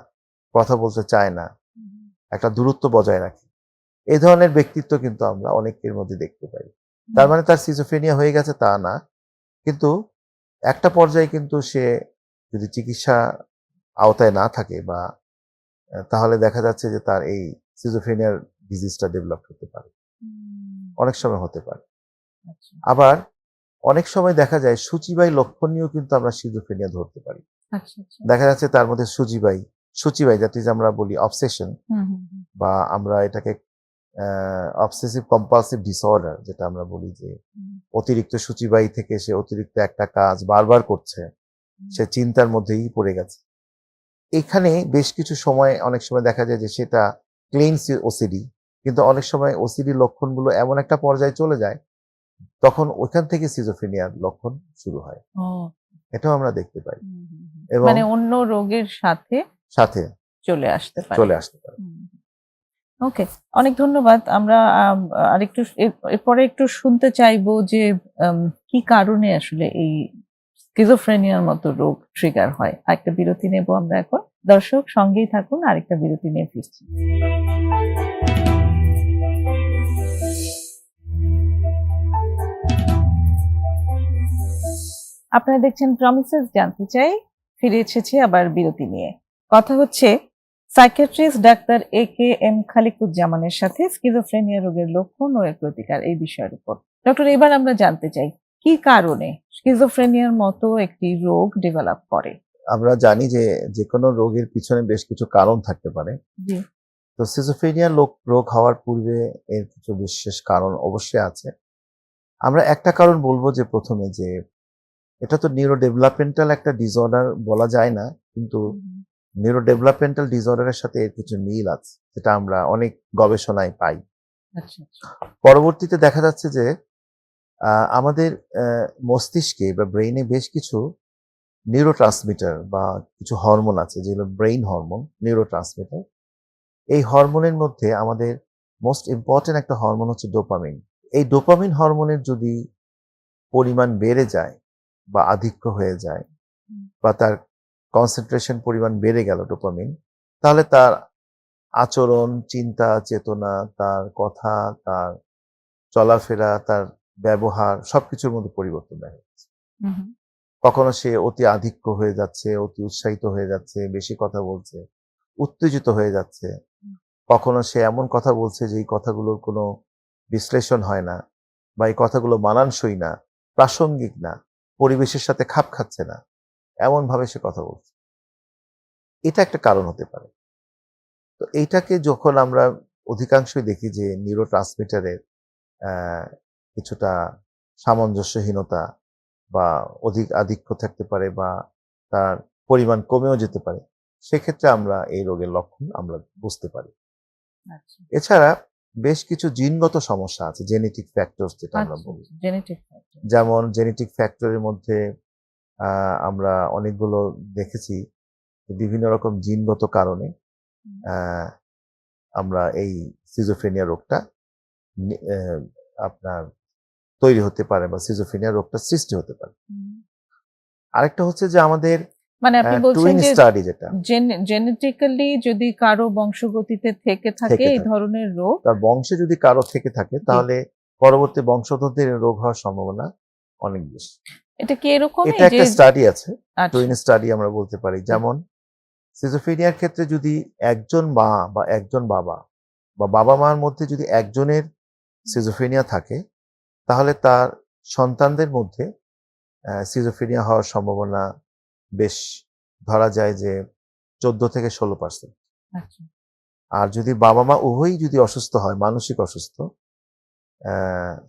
কথা বলতে চায় না। হুম, একটা দূরত্ব বজায় রাখে। এই ধরনের ব্যক্তিত্ব কিন্তু আমরা অনেকের মধ্যে দেখতে পাই। হুম, তার মানে তার সিজোফ্রেনিয়া হয়ে গেছে তা না। কিন্তু একটা পর্যায়ে কিন্তু সে যদি চিকিৎসা আওতায় না থাকে বা তাহলে দেখা যাচ্ছে যে তার এই সিজোফ্রেনিয়ার ডিজিজটা ডেভেলপ হতে পারে। হুম, অনেক সময় হতে পারে। আচ্ছা, আবার অনেক সময় দেখা যায় সূচিবাই লক্ষণ নিয়েও কিন্তু আমরা সিজোফ্রেনিয়া ধরতে পারি। আচ্ছা, আচ্ছা। দেখা যাচ্ছে তার মধ্যে সূচিবাই দ্যাট ইজ আমরা বলি অবসেশন হুম, হুম, হুম, বা আমরা এটাকে অবসেসিভ কম্পালসিভ ডিসঅর্ডার যেটা আমরা বলি যে হুম, অতিরিক্ত সূচিবাই থেকে সে অতিরিক্ত একটা কাজ বারবার করছে। হুম, সে চিন্তার মধ্যেই পড়ে গেছে। এখানে বেশ কিছু সময় অনেক সময় দেখা যায় যে সেটা ক্লিন ওসিডি, কিন্তু অনেক সময় ওসিডি লক্ষণগুলো এমন একটা পর্যায়ে চলে যায়, তখন ওইখান থেকে সিজোফ্রেনিয়ার লক্ষণ শুরু হয়। ও এটাও আমরা দেখতে পাই। হুম, হুম, হুম। এবং মানে অন্য রোগের সাথে সাথে চলে আসতে পারে। চলে আসতে পারে। ওকে, অনেক ধন্যবাদ। আমরা আরেকটু এরপরে একটু শুনতে চাইবো যে কি কারণে আসলে এই স্কিজোফ্রেনিয়ার মতো রোগ ট্রিগার হয়। আরেকটা বিরতি নেব আমরা এখন। দর্শক সঙ্গেই থাকুন, আরেকটা বিরতি নিয়ে ফিরছি। আপনারা দেখছেন প্রমিসেস জানতে চাই, ফিরে এসেছি আবার বিরতি নিয়ে। কথা হচ্ছে সাইকিয়াট্রিস্ট ডাক্তার AKM খালিকুজ্জামানের সাথে স্কিজোফ্রেনিয়া রোগের লক্ষণ ও এর প্রতিকার এই বিষয়ের উপর। ডক্টর, এবার আমরা জানতে চাই কি কারণে স্কিজোফ্রেনিয়ার মতো একটি রোগ ডেভেলপ করে। আমরা জানি যে যেকোনো রোগের পিছনে বেশ কিছু কারণ থাকতে পারে। জি। তো সিজোফ্রেনিয়া রোগ হওয়ার পূর্বে এর কিছু বিশেষ কারণ অবশ্যই আছে। আমরা একটা কারণ বলবো যে প্রথমে যে এটা তো নিউরো ডেভেলপমেন্টাল একটা ডিসঅর্ডার বলা যায় না, কিন্তু নিউরো ডেভেলপমেন্টাল ডিসঅর্ডারের সাথে এর কিছু মিল আছে, যেটা আমরা অনেক গবেষণায় পাই। আচ্ছা, আচ্ছা। পরবর্তীতে দেখা যাচ্ছে যে আমাদের মস্তিষ্কে বা ব্রেইনে বেশ কিছু নিউরোট্রান্সমিটার বা কিছু হরমোন আছে, যেগুলো ব্রেইন হরমোন, নিউরোট্রান্সমিটার। এই হরমোনের মধ্যে আমাদের মোস্ট ইম্পর্টেন্ট একটা হরমোন হচ্ছে ডোপামিন। এই ডোপামিন হরমোনের যদি পরিমাণ বেড়ে যায় বা আধিক্য হয়ে যায়, বা তার কনসেন্ট্রেশন পরিমাণ বেড়ে গেল ডোপামিন, তাহলে তার আচরণ, চিন্তা, চেতনা, তার কথা, তার চলাফেরা, তার ব্যবহার সবকিছুর মধ্যে পরিবর্তন দেখা যাচ্ছে। কখনো সে অতি আধিক্য হয়ে যাচ্ছে, অতি উৎসাহিত হয়ে যাচ্ছে, বেশি কথা বলছে, উত্তেজিত হয়ে যাচ্ছে। কখনো সে এমন কথা বলছে যে এই কথাগুলোর কোনো বিশ্লেষণ হয় না, বা এই কথাগুলো মানানসই না, প্রাসঙ্গিক না, পরিবেশের সাথে খাপ খাচ্ছে না, এমন ভাবে সে কথা বলছে। এটা একটা কারণ হতে পারে। তো এইটাকে যখন আমরা অধিকাংশই দেখি যে নিউরো ট্রান্সমিটারের কিছুটা সামঞ্জস্যহীনতা বা অধিক আধিক্য থাকতে পারে, বা তার পরিমাণ কমেও যেতে পারে, সেক্ষেত্রে আমরা এই রোগের লক্ষণ আমরা বুঝতে পারি। আচ্ছা, এছাড়া বেশ কিছু জিনগত সমস্যা আছে, জেনেটিক ফ্যাক্টরস যেটা আমরা আচ্ছা, বলি। Genetic factor. যেমন জেনেটিক ফ্যাক্টরের মধ্যে আমরা অনেকগুলো দেখেছি বিভিন্ন রকম জিনগত কারণে আহ, আমরা এই সিজোফ্রেনিয়া রোগটা আপনার তৈরি হতে পারে, বা সিজোফ্রেনিয়া রোগটা সৃষ্টি হতে পারে। আরেকটা হচ্ছে যে আমাদের মানে আপনি বলছেন টুইন যে স্টাডি, যেটা জেনেটিক্যালি যদি কারো বংশগতিতে থেকে থাকে এই ধরনের রোগ, তার বংশে যদি কারো থেকে থাকে, তাহলে পরবর্তী বংশধরদের এই রোগ হওয়ার সম্ভাবনা অনেক বেশি। এটা কি এরকমই এটা যে একটা স্টাডি আছে, আচ্ছা, টুইন স্টাডি আমরা বলতে পারি। যেমন সিজোফ্রেনিয়ার ক্ষেত্রে যদি একজন মা বা একজন বাবা বা বাবা মার মধ্যে যদি একজনের সিজোফ্রেনিয়া থাকে, তাহলে তার সন্তানদের মধ্যে সিজোফ্রেনিয়া হওয়ার সম্ভাবনা বেশ, ধরা যায় যে 14 থেকে 16%। আচ্ছা। আর যদি বাবা মা উভয়ই যদি অসুস্থ হয়, মানসিক অসুস্থ,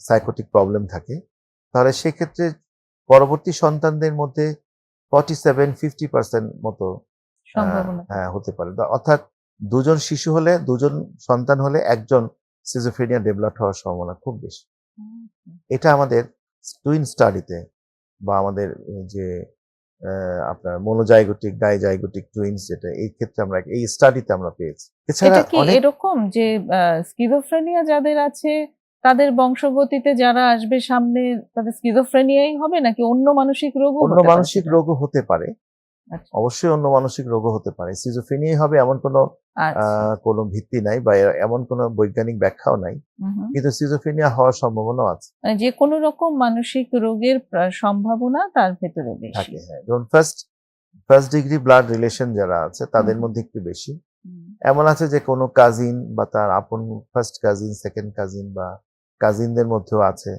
সাইকোটিক প্রবলেম থাকে, তাহলে সেক্ষেত্রে পরবর্তী সন্তানদের মধ্যে 47-50% মতো সম্ভাবনা। হ্যাঁ হতে পারে। অর্থাৎ দুজন শিশু হলে, দুজন সন্তান হলে একজন সিজোফ্রেনিয়া ডেভেলপ হওয়ার সম্ভাবনা খুব বেশি। এটা আমাদের টুইন স্টাডিতে, বা আমাদের যে আপনার মোনোজাইগোটিক ডাইজাইগোটিক টুইনস, যেটা এই ক্ষেত্রে আমরা এই স্টাডিতে আমরা পেয়েছি। এছাড়া এটা কি অনেক এরকম যে স্কিজোফ্রেনিয়া যাদের আছে তাদের বংশগতিতে যারা আসবে সামনে তাদের স্কিজোফ্রেনিয়াই হবে, নাকি অন্য মানসিক রোগও অন্য হতে পারে মানসিক সেটা? রোগও হতে পারে, আচ্ছা, অবশ্যই অন্য মানসিক রোগও হতে পারে। সিজোফ্রেনিয়াই হবে এমন আচ্ছা। কোনো ভিত্তি নাই, বা এমন কোনো বৈজ্ঞানিক ব্যাখ্যাও নাই, হুম। কিন্তু সিজোফ্রেনিয়া হওয়ার সম্ভাবনাও আছে, মানে যে কোনো রকম মানসিক রোগের সম্ভাবনা তার ভেতরে বেশি। থাকে। হ্যাঁ, যেমন ফার্স্ট ডিগ্রি ব্লাড রিলেশন যারা আছে তাদের হুম, মধ্যে একটু বেশি। হুম, এমন আছে যে কোনো কাজিন বা তার আপন ফার্স্ট কাজিন, সেকেন্ড কাজিন বা কাজিনদের মধ্যেও আছে।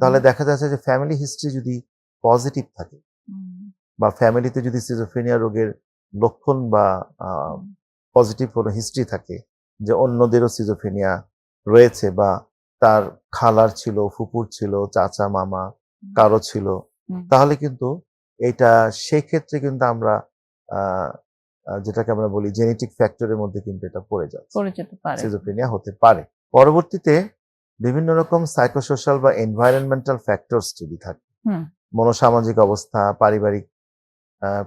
তাহলে দেখা যাচ্ছে যে ফ্যামিলি হিস্ট্রি যদি পজিটিভ থাকে, হুম, বা ফ্যামিলিতে যদি সিজোফ্রেনিয়া রোগের লক্ষণ বা হুম, পজিটিভ কোনো হিস্ট্রি থাকে, যে অন্যদেরও সিজোফ্রেনিয়া রয়েছে, বা তার খালার ছিল, ফুপুর ছিল, চাচা, মামা কারো ছিল, হুম, তাহলে কিন্তু এটা সেক্ষেত্রে কিন্তু আমরা যেটাকে আমরা বলি জেনেটিক ফ্যাক্টরের মধ্যে কিন্তু এটা পড়ে যাচ্ছে, পড়ে যেতে পারে। সিজোফ্রেনিয়া হতে পারে। পরবর্তীতে বিভিন্ন রকম সাইকোসোশ্যাল বা এনভায়রনমেন্টাল ফ্যাক্টরস যদি থাকে, হুম মনোসামাজিক অবস্থা,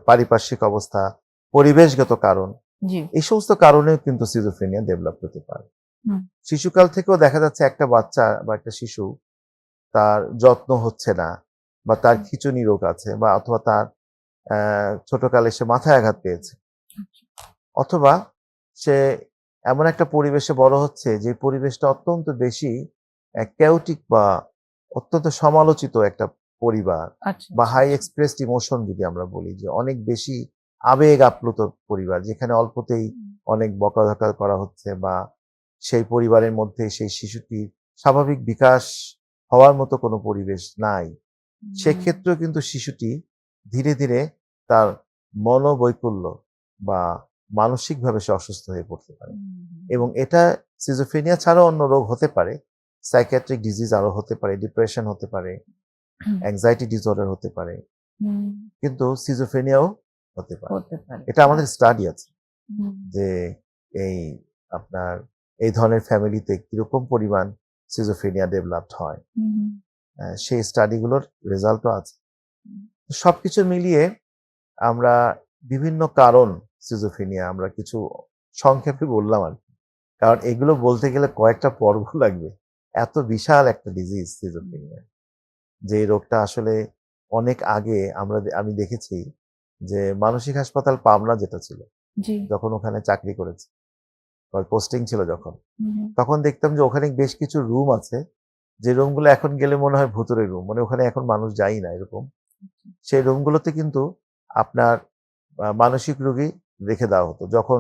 পারিপার্শ্বিক অবস্থা, পরিবেশগত কারণ, জি এই সমস্ত কারণেও কিন্তু সিজোফ্রেনিয়া ডেভেলপ হতে পারে। হুম শিশুকাল থেকেও দেখা যাচ্ছে একটা বাচ্চা বা একটা শিশু তার যত্ন হচ্ছে না, বা তার খিঁচুনি রোগ আছে, বা অথবা তার ছোটকালে সে মাথায় আঘাত পেয়েছে, অথবা সে এমন একটা পরিবেশে বড় হচ্ছে যে পরিবেশটা অত্যন্ত বেশি ক্যাওটিক বা অত্যন্ত সমালোচিত একটা পরিবার, আচ্ছা বা আচ্ছা হাই আচ্ছা। এক্সপ্রেসড ইমোশন যদি আমরা বলি, যে অনেক বেশি আবেগ আপ্লুত পরিবার, যেখানে অল্পতেই হুম, অনেক বকাঝকা করা হচ্ছে, বা সেই পরিবারের মধ্যে সেই শিশুটির স্বাভাবিক বিকাশ হওয়ার মতো কোনো পরিবেশ নাই, হুম, সেক্ষেত্রেও কিন্তু শিশুটি ধীরে ধীরে তার মনোবৈকল্য বা মানসিকভাবে সে অসুস্থ হয়ে পড়তে পারে। এবং এটা সিজোফ্রেনিয়া ছাড়াও অন্য রোগ হতে পারে, সাইকিয়াট্রিক ডিজিজ আরো হতে পারে, ডিপ্রেশন হতে পারে, হুম, অ্যাংজাইটি ডিসঅর্ডার হতে পারে, হুম, কিন্তু সিজোফ্রেনিয়াও হতে পারে। হতে পারে। এটা আমাদের স্টাডি আছে হুম, যে এই আপনার এই ধরনের ফ্যামিলিতে কিরকম পরিমাণ সিজোফ্রেনিয়া ডেভেলপড হয়, হুম, সেই স্টাডিগুলোর রেজাল্টও আছে। হুম, সবকিছু মিলিয়ে আমরা বিভিন্ন কারণ সিজোফ্রেনিয়া আমরা কিছু সংক্ষেপে বললাম আর কি। কারণ এগুলো বলতে গেলে কয়েকটা পর্ব লাগবে। এত বিশাল একটা ডিজিজ সিজোফ্রেনিয়া, যে এই রোগটা আসলে অনেক আগে আমি দেখেছি যে মানসিক হাসপাতাল পাবনা যেটা ছিল, জি যখন ওখানে চাকরি করেছি বা পোস্টিং ছিল যখন, হুম, তখন দেখতাম যে ওখানে বেশ কিছু রুম আছে, যে রুমগুলো এখন গেলে মনে হয় ভুতুড়ে রুম, মানে ওখানে এখন মানুষ যায় না এরকম। সেই রুমগুলোতে কিন্তু আপনার মানসিক রোগী রেখে দেওয়া হতো যখন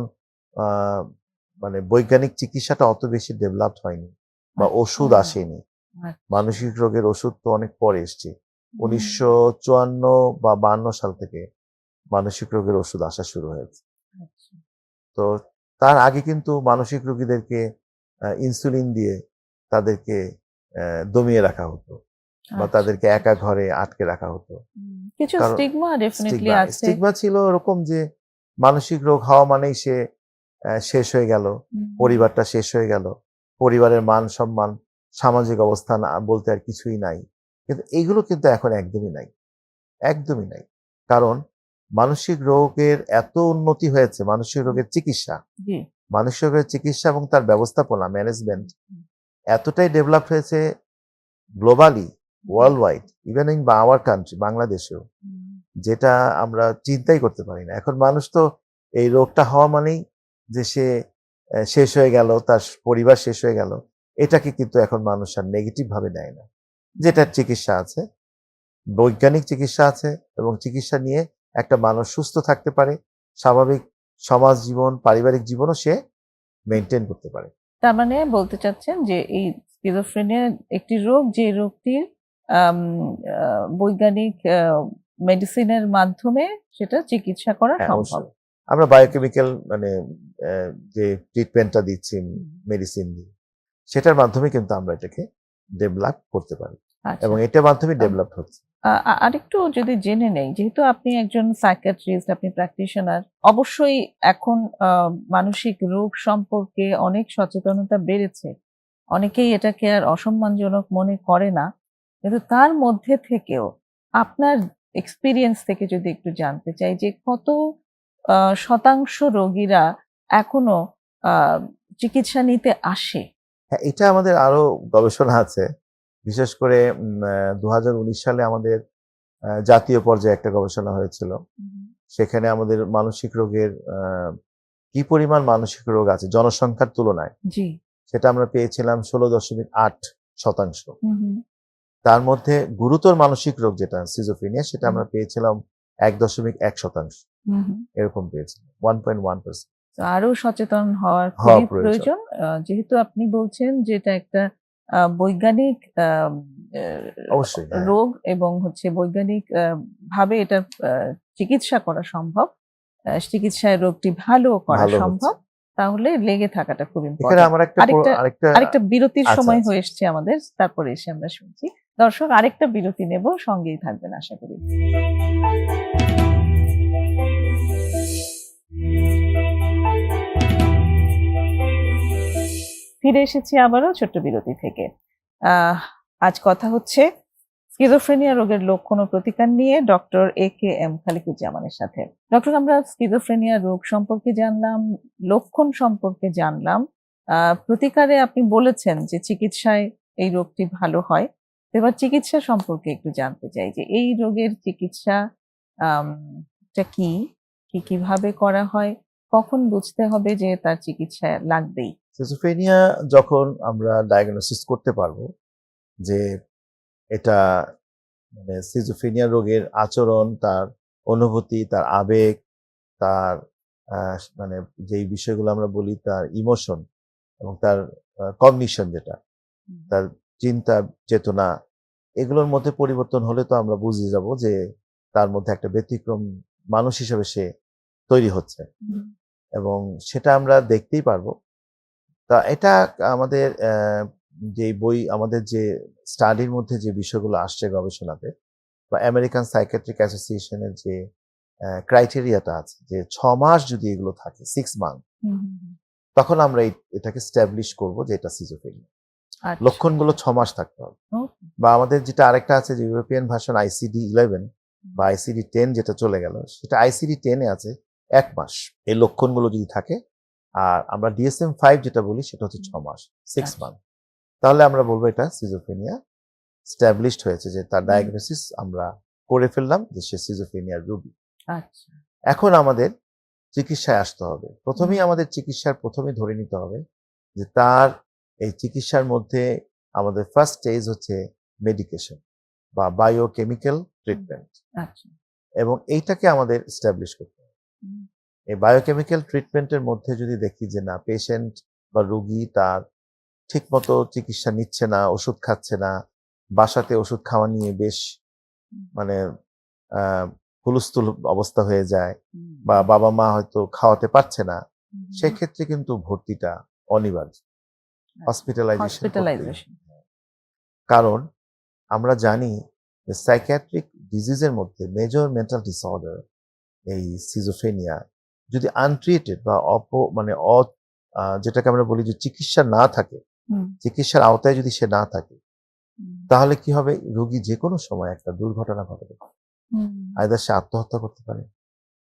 আহ, মানে বৈজ্ঞানিক চিকিৎসাটা অত বেশি ডেভেলপড হয়নি বা আচ্ছা ওষুধ আসেনি। আচ্ছা মানসিক রোগের ওষুধ তো অনেক পরে এসছে, হুম, 1954 বা 52 সাল থেকে মানসিক রোগের ওষুধ আসা শুরু হয়েছে। আচ্ছা তো তার আগে কিন্তু মানসিক রোগীদেরকে ইনসুলিন দিয়ে তাদেরকে দমিয়ে রাখা হতো, বা আচ্ছা তাদেরকে আচ্ছা একা ঘরে আটকে রাখা হতো। কিছু কারণ স্টিগমা ডেফিনেটলি স্টিগমা আছে। স্টিগমা ছিল এরকম যে মানসিক রোগ হওয়া মানেই সে শেষ হয়ে গেল, হুম, পরিবারটা শেষ হয়ে গেল, পরিবারের মান সম্মান, সামাজিক অবস্থান বলতে আর কিছুই নাই। কিন্তু এগুলো কিন্তু এখন একদমই নাই, একদমই নাই। কারণ মানসিক রোগের এত উন্নতি হয়েছে, মানসিক রোগের চিকিৎসা, জি মানসিক রোগের চিকিৎসা এবং তার ব্যবস্থাপনা ম্যানেজমেন্ট হুম, এতটাই ডেভেলপ হয়েছে globally, hmm, world wide, even in our country বাংলাদেশেও, হুম, যেটা আমরা চিন্তাই করতে পারি না। এখন মানুষ তো এই রোগটা হওয়া মানেই যে সে শেষ হয়ে গেল, তার পরিবার শেষ হয়ে গেল, এটাকে কিন্তু এখন মানুষ আর নেগেটিভ ভাবে নেয় না। যেটার চিকিৎসা আছে, বৈজ্ঞানিক চিকিৎসা আছে, এবং চিকিৎসা নিয়ে একটা মানুষ সুস্থ থাকতে পারে, স্বাভাবিক সমাজ জীবন, পারিবারিক জীবনও সে মেইনটেইন করতে পারে। তার মানে বলতে চাচ্ছেন যে এই স্কিজোফ্রেনিয়া একটি রোগ, যে রোগটির আম, বৈজ্ঞানিক মেডিসিনের মাধ্যমে সেটা চিকিৎসা করা হ্যাঁ, সম্ভব। অবশ্যই। আমরা বায়োকেমিক্যাল মানে যে ট্রিটমেন্টটা দিচ্ছি হুম, মেডিসিন দিয়ে, সেটার মাধ্যমে কিন্তু আমরা এটাকে ডেভেলপ করতে পারি, আচ্ছা এবং এটার মাধ্যমে আম, ডেভেলপ হচ্ছে। আরেকটু যদি জেনে নেই, যেহেতু আপনি একজন সাইকিয়াট্রিস্ট, আপনি প্র্যাকটিশনার, অবশ্যই এখন মানসিক রোগ সম্পর্কে অনেক সচেতনতা বেড়েছে। অনেকেই এটাকে আর অসম্মানজনক মনে করে না, কিন্তু তার মধ্যে থেকেও আপনার এক্সপিরিয়েন্স থেকে যদি একটু জানতে চাই যে কত শতাংশ রোগীরা এখনো আহ, চিকিৎসা নিতে আসে। হ্যাঁ, এটা আমাদের আরো গবেষণা আছে। বিশেষ করে 2019 সালে আমাদের জাতীয় পর্যায়ে একটা গবেষণা হয়েছিল। হুম, সেখানে আমাদের মানসিক রোগের কি পরিমাণ মানসিক রোগ আছে জনসংখ্যার তুলনায়, জি সেটা আমরা পেয়েছিলাম 16.8%। হুম হুম তার মধ্যে গুরুতর মানসিক রোগ যেটা সিজোফ্রেনিয়া, সেটা হুম আমরা পেয়েছিলাম 1.1%। হুম হুম। এরকম পেয়েছিলাম, 1.1%। তো আরো সচেতন হওয়ার হওয়া খুবই প্রয়োজন। প্রয়োজন। যেহেতু আপনি বলছেন যে এটা একটা বৈজ্ঞানিক আম অবশ্যই, হ্যাঁ। রোগ, এবং হচ্ছে বৈজ্ঞানিক ভাবে এটার চিকিৎসা করা সম্ভব। চিকিৎসায় রোগটি ভালো করা ভালো হচ্ছে। সম্ভব। তাহলে লেগে থাকাটা খুব এখানে ইম্পোর্টেন্ট। আমার আরেকটা আরেকটা আরেকটা বিরতির আচ্ছা, সময় আচ্ছা। হয়ে এসছে আমাদের। তারপরে এসে আমরা শুনছি। দর্শক, আরেকটা বিরতি নেব। সঙ্গেই থাকবেন আশা করি। ফিরে এসেছি আবারও ছোট্ট বিরতি থেকে। আজ কথা হচ্ছে স্কিজোফ্রেনিয়া রোগের লক্ষণ ও প্রতিকার নিয়ে ডক্টর AKM খালিকুজ্জামানের সাথে। ডক্টর, আমরা স্কিজোফ্রেনিয়া রোগ সম্পর্কে জানলাম, লক্ষণ সম্পর্কে জানলাম। প্রতিকারে আপনি বলেছেন যে চিকিৎসায় এই রোগটি ভালো হয়। এবার চিকিৎসা সম্পর্কে একটু জানতে চাই যে এই রোগের চিকিৎসা আম টা কি? কিভাবে করা হয়? কখন বুঝতে হবে যে তার চিকিৎসা লাগবেই? সিজোফ্রেনিয়া যখন আমরা ডায়াগনোসিস করতে পারবো যে এটা মানে সিজোফ্রেনিয়া রোগের আচরণ, তার অনুভূতি, তার আবেগ, তার মানে যেই বিষয়গুলো আমরা বলি তার ইমোশন এবং তার কগনিশন যেটা, তার চিন্তা, চেতনা, এগুলোর মধ্যে পরিবর্তন হলে তো আমরা বুঝে যাব যে তার মধ্যে একটা ব্যতিক্রম মানুষ হিসেবে সে তৈরি হচ্ছে এবং সেটা আমরা দেখতেই পারবো। তা এটা আমাদের যে বই, আমাদের যে স্টাডির মধ্যে যে বিষয়গুলো আসছে গবেষণাতে বা আমেরিকান সাইকিয়াট্রিক অ্যাসোসিয়েশনের যে ক্রাইটেরিয়াটা আছে যে 6 মাস যদি এগুলো থাকে, 6 মান্থ, তখন আমরা এটাকে স্ট্যাবলিশ করব যে এটা সিজোফ্রেনিয়া। লক্ষণগুলো 6 মাস থাকতে হবে। বা আমাদের যেটা আরেকটা আছে যে ইউরোপিয়ান ভার্সন ICD-11 বা ICD-10 যেটা চলে গেল, সেটা ICD-10 এ আছে 1 মাস এই লক্ষণগুলো যদি থাকে। আর আমরা DSM-5 যেটা বলি সেটা হচ্ছে 6 মাস, 6 মান্থ। তাহলে আমরা বলবো এটা সিজোফ্রেনিয়া স্ট্যাবলিশড হয়েছে, যে তার ডায়াগনোসিস আমরা করে ফেললাম যে সে সিজোফ্রেনিয়ার রোগী। আচ্ছা। এখন আমাদের চিকিৎসায় আসতে হবে। আমাদের চিকিৎসার প্রথমে ধরে নিতে হবে যে তার এই চিকিৎসার মধ্যে আমাদের ফার্স্ট স্টেজ হচ্ছে মেডিকেশন বা বায়োকেমিক্যাল ট্রিটমেন্ট। আচ্ছা। এবং এইটাকে আমাদের এস্টাবলিশ করতে হবে। এই বায়োকেমিক্যাল ট্রিটমেন্টের মধ্যে যদি দেখি যে না, পেশেন্ট বা রোগী তার ঠিকমতো চিকিৎসা নিচ্ছে না, ওষুধ খাচ্ছে না, বাসাতে ওষুধ খাওয়া নিয়ে বেশ মানে হুলস্থুল অবস্থা হয়ে যায়, বা বাবা মা হয়তো খাওয়াতে পারছে না, সেক্ষেত্রে কিন্তু ভর্তিটা অনিবার্য, হসপিটালাইজেশন। কারণ আমরা জানি যে সাইকিয়াট্রিক ডিজিজের মধ্যে মেজর মেন্টাল ডিসঅর্ডার এই সিজোফ্রেনিয়া যদি আনট্রিটেড বা যেটাকে আমরা বলি যে চিকিৎসা না থাকে, চিকিৎসার আওতায় যদি সে না থাকে, তাহলে কি হবে, রোগী যে কোনো সময় একটা দুর্ঘটনা ঘটাতে পারে। আইদার সে আত্মহত্যা করতে পারে,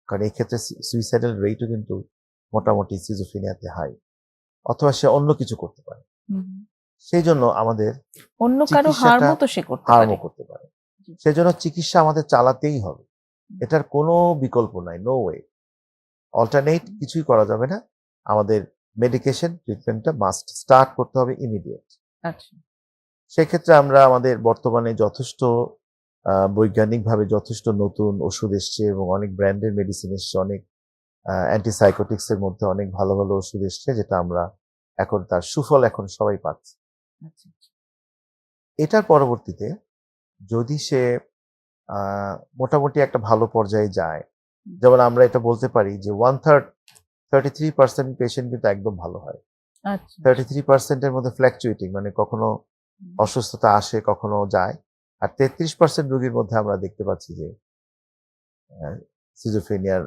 কারণ এই ক্ষেত্রে সুইসাইডাল রেটও কিন্তু মোটামুটি সিজোফ্রেনিয়াতে হাই, অথবা সে অন্য কিছু করতে পারে। সেই জন্য আমাদের অন্য কারো হার্মও তো সে করতে পারে। সেই জন্য চিকিৎসা আমাদের চালাতেই হবে, এটার কোনো বিকল্প নাই, নো ওয়ে, অল্টারনেট কিছুই করা যাবে না। আমাদের মেডিকেশন ট্রিটমেন্টটা মাস্ট স্টার্ট করতে হবে ইমিডিয়েট। আচ্ছা। সেক্ষেত্রে আমরা আমাদের বর্তমানে যথেষ্ট বৈজ্ঞানিকভাবে যথেষ্ট নতুন ওষুধ এসছে এবং অনেক ব্র্যান্ডের মেডিসিন এসছে, অনেক অ্যান্টিসাইকোটিক্স এর মধ্যে অনেক ভালো ভালো ওষুধ এসছে, যেটা আমরা এখন তার সুফল এখন সবাই পাচ্ছে। এটার পরবর্তীতে যদি সে মোটামুটি একটা ভালো পর্যায়ে যায়, যেমন আমরা এটা বলতে পারি যে 33% পেশেন্ট কিন্তু একদম ভালো হয়। 33% এর মধ্যে ফ্ল্যাকচুয়েটিং, মানে কখনো অসুস্থতা আসে, কখনো যায়। আর 33% রোগীর মধ্যে আমরা দেখতে পাচ্ছি যে সিজোফ্রেনিয়ার